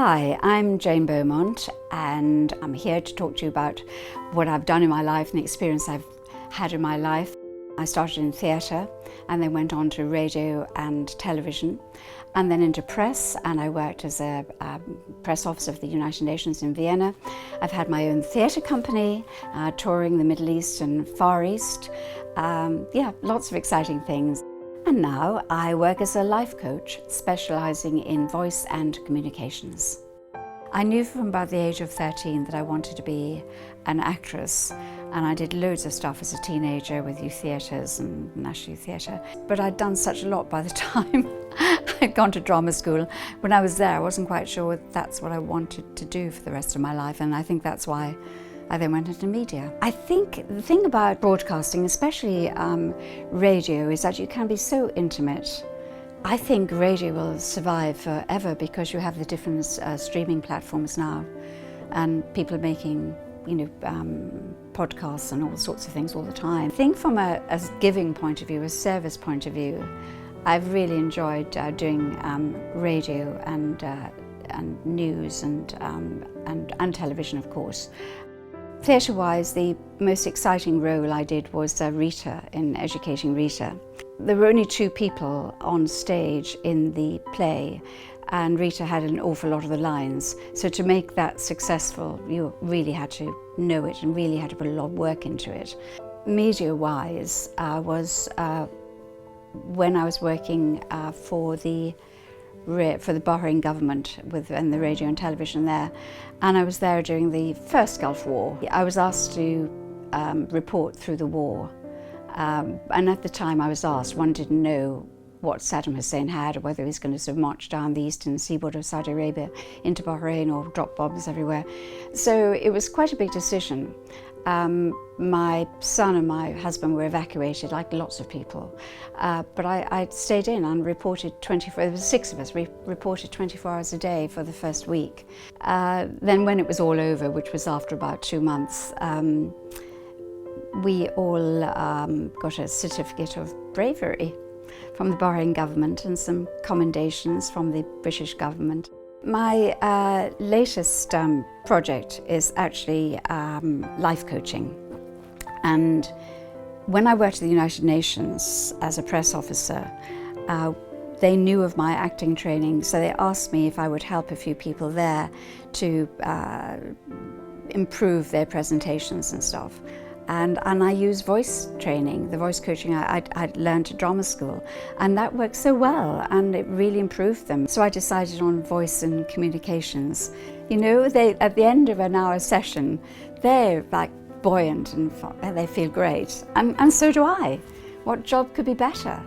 Hi, I'm Jayne Beaumont and I'm here to talk to you about what I've done in my life and the experience I've had in my life. I started in theatre and then went on to radio and television and then into press, and I worked as a press officer of the United Nations in Vienna. I've had my own theatre company, touring the Middle East and Far East. Lots of exciting things. And now I work as a life coach, specialising in voice and communications. I knew from about the age of 13 that I wanted to be an actress, and I did loads of stuff as a teenager with youth theatres and National Youth Theatre. But I'd done such a lot by the time I'd gone to drama school. When I was there, I wasn't quite sure that's what I wanted to do for the rest of my life, and I think that's why I then went into media. I think the thing about broadcasting, especially radio, is that you can be so intimate. I think radio will survive forever because you have the different streaming platforms now, and people are making, podcasts and all sorts of things all the time. I think from a giving point of view, a service point of view, I've really enjoyed doing radio and news and television, of course. Theatre-wise, the most exciting role I did was Rita, in educating Rita. There were only two people on stage in the play, and Rita had an awful lot of the lines. So to make that successful, you really had to know it and really had to put a lot of work into it. Media-wise was when I was working for the Bahrain government and the radio and television there, and I was there during the first Gulf War. I was asked to report through the war, and at the time I was asked, one didn't know what Saddam Hussein had, or whether he was going to sort of march down the eastern seaboard of Saudi Arabia into Bahrain or drop bombs everywhere. So it was quite a big decision. My son and my husband were evacuated, like lots of people, but I stayed in and reported 24, there were 6 of us, we reported 24 hours a day for the first week. Then when it was all over, which was after about 2 months, we all got a certificate of bravery from the Bahrain government and some commendations from the British government. My latest project is actually life coaching, and when I worked at the United Nations as a press officer, they knew of my acting training, so they asked me if I would help a few people there to improve their presentations and stuff. And I use voice training, the voice coaching I'd learned at drama school, and that worked so well, and it really improved them. So I decided on voice and communications. At the end of an hour session, they're like buoyant and they feel great, and so do I. What job could be better,